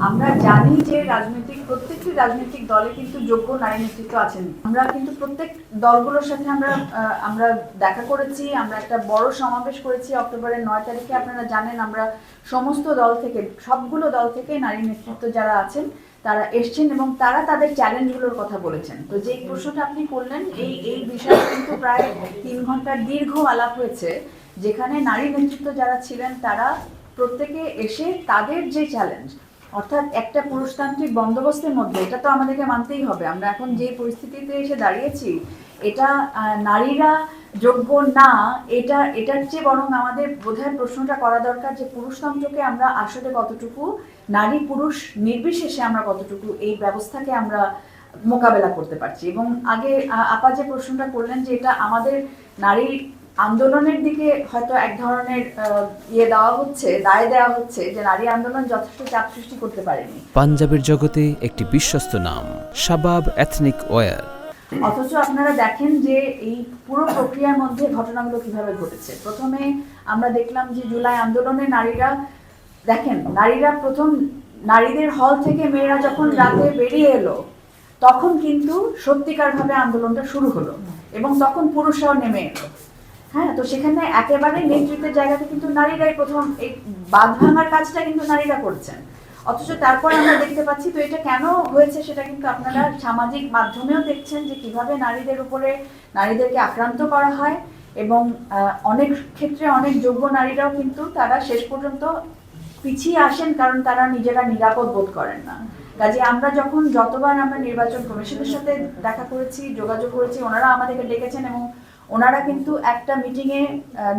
আমরা জানি যে প্রত্যেকটি রাজনৈতিক দলে কিন্তু যোগ্য নারী নেতৃত্ব আছেন। আমরা কিন্তু প্রত্যেক দলগুলোর সাথে আমরা দেখা করেছি, আমরা একটা বড় সমাবেশ করেছি অক্টোবরের 9 তারিখে। আপনারা জানেন আমরা সমস্ত দল থেকে, সবগুলো দল থেকে নারী নেতৃত্ব যারা আছেন তারা এসছেন এবং তারা তাদের চ্যালেঞ্জগুলোর কথা বলেছেন। তো যে প্রশ্নটা আপনি করলেন, এই বিষয়ে কিন্তু প্রায় 3 ঘন্টার দীর্ঘ আলাপ হয়েছে, যেখানে নারী নেতৃত্ব যারা ছিলেন তারা প্রত্যেকে এসে তাদের যে চ্যালেঞ্জ, অর্থাৎ একটা পুরুষতান্ত্রিক বন্দোবস্তের মধ্যে, এটা তো আমাদেরকে মানতেই হবে। আমরা এখন যে পরিস্থিতিতে এসে দাঁড়িয়েছি, এটা নারীরা যোগ্য না, এটার চেয়ে বরং আমাদের বোধহয় প্রশ্নটা করা দরকার যে পুরুষতন্ত্রকে আমরা আসলে কতটুকু, নারী পুরুষ নির্বিশেষে আমরা কতটুকু এই ব্যবস্থাকে আমরা মোকাবেলা করতে পারছি। এবং আগে আপা যে প্রশ্নটা করলেন যে এটা আমাদের নারী আন্দোলনের দিকে হয়তো এক ধরনের দায় দেওয়া হচ্ছে যে নারী আন্দোলন যথেষ্ট চাপ সৃষ্টি করতে পারেনি। পাঞ্জাবের জগতে একটি বিশ্বস্ত নাম শাবাব এথনিক ওয়্যার। অথচ আপনারা দেখেন যে এই পুরো প্রক্রিয়ার মধ্যে ঘটনাগুলো কিভাবে ঘটেছে। প্রথমে আমরা দেখলাম যে জুলাই আন্দোলনে নারীদের হল থেকে মেয়েরা যখন রাতে বেরিয়ে এলো, তখন কিন্তু সত্যিকারভাবে আন্দোলনটা শুরু হলো এবং তখন পুরুষরাও নেমে এলো। হ্যাঁ, তো সেখানে একেবারে নেতৃত্বের জায়গাতে কিন্তু নারীরাই প্রথম এই বাঁধ ভাঙার কাজটা কিন্তু নারীরা করছেন। অথচ তারপর আমরা দেখতে পাচ্ছি, তো এটা কেন হয়েছে সেটা কিন্তু আপনারা সামাজিক মাধ্যমেও দেখছেন যে কিভাবে নারীদেরকে আক্রান্ত করা হয় এবং অনেক ক্ষেত্রে অনেক যোগ্য নারীরাও কিন্তু তারা শেষ পর্যন্ত পিছিয়ে আসেন, কারণ তারা নিজেরা নিরাপদ বোধ করেন না। কাজে আমরা যতবার আমরা নির্বাচন কমিশনের সাথে দেখা করেছি, যোগাযোগ করেছি, ওনারা আমাদেরকে ডেকেছেন এবং ওনারা কিন্তু একটা মিটিংয়ে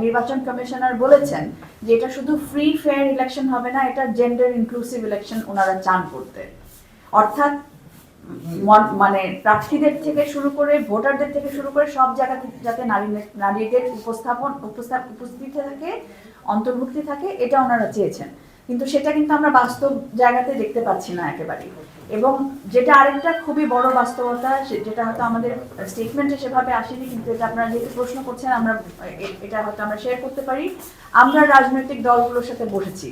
নির্বাচন কমিশনার বলেছেন যে এটা শুধু ফ্রি ফেয়ার ইলেকশন হবে না, এটা জেন্ডার ইনক্লুসিভ ইলেকশন ওনারা চান করতে। অর্থাৎ মানে প্রার্থীদের থেকে শুরু করে ভোটারদের থেকে শুরু করে সব জায়গাতে যাতে নারীদের উপস্থিতি থাকে, অন্তর্ভুক্তি থাকে, এটা ওনারা চেয়েছেন। কিন্তু সেটা কিন্তু আমরা বাস্তব জায়গাতে দেখতে পাচ্ছি না একেবারেই। এবং যেটা আরেকটা খুবই বড় বাস্তবতা, যেটা হয়তো আমাদের স্টেটমেন্টে সেভাবে আসেনি, কিন্তু এটা আপনারা যেহেতু প্রশ্ন করছেন, এটা হয়তো আমরা শেয়ার করতে পারি। আমরা রাজনৈতিক দলগুলোর সাথে বসেছি,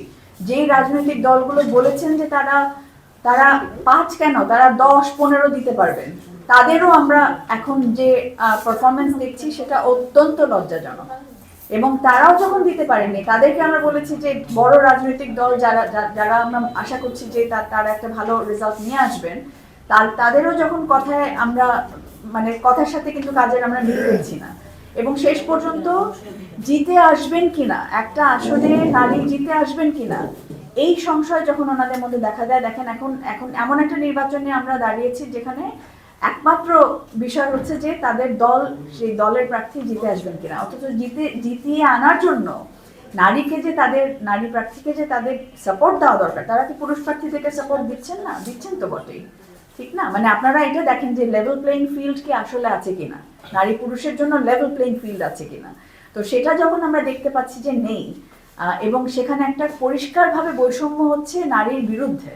যেই রাজনৈতিক দলগুলো বলেছেন যে তারা 5 কেন, তারা 10-15 দিতে পারবেন, তাদেরও আমরা এখন যে পারফরমেন্স দেখছি সেটা অত্যন্ত লজ্জাজনক। এবং তারাও যখন দিতে পারেনি, তাদেরকে আমরা বলেছি যে বড় রাজনৈতিক দল যারা আমরা আশা করছি যে তারা একটা ভালো রেজাল্ট নিয়ে আসবেন, তাদেরও যখন কথার সাথে কিন্তু কাজের আমরা মিল পেয়েছি না। এবং শেষ পর্যন্ত জিতে আসবেন কিনা, একটা আসনে নারী জিতে আসবেন কিনা, এই সংশয় যখন ওনাদের মধ্যে দেখা দেয়, দেখেন এখন এমন একটা নির্বাচনে আমরা দাঁড়িয়েছি যেখানে একমাত্র বিষয় হচ্ছে যে তাদের দল, সেই দলের প্রার্থী জিতে আসবেন কিনা। অথচ জিতিয়ে আনার জন্য নারী প্রার্থীকে যে তাদের সাপোর্ট দেওয়া দরকার, তারা কি পুরুষ প্রার্থীদেরকে সাপোর্ট দিচ্ছেন না? দিচ্ছেন তো বটেই, ঠিক না? মানে আপনারা এটা দেখেন যে লেভেল প্লেইং ফিল্ড কি আসলে আছে কিনা, নারী পুরুষের জন্য লেভেল প্লেইং ফিল্ড আছে কিনা। তো সেটা যখন আমরা দেখতে পাচ্ছি যে নেই, এবং সেখানে একটা পরিষ্কারভাবে বৈষম্য হচ্ছে নারীর বিরুদ্ধে।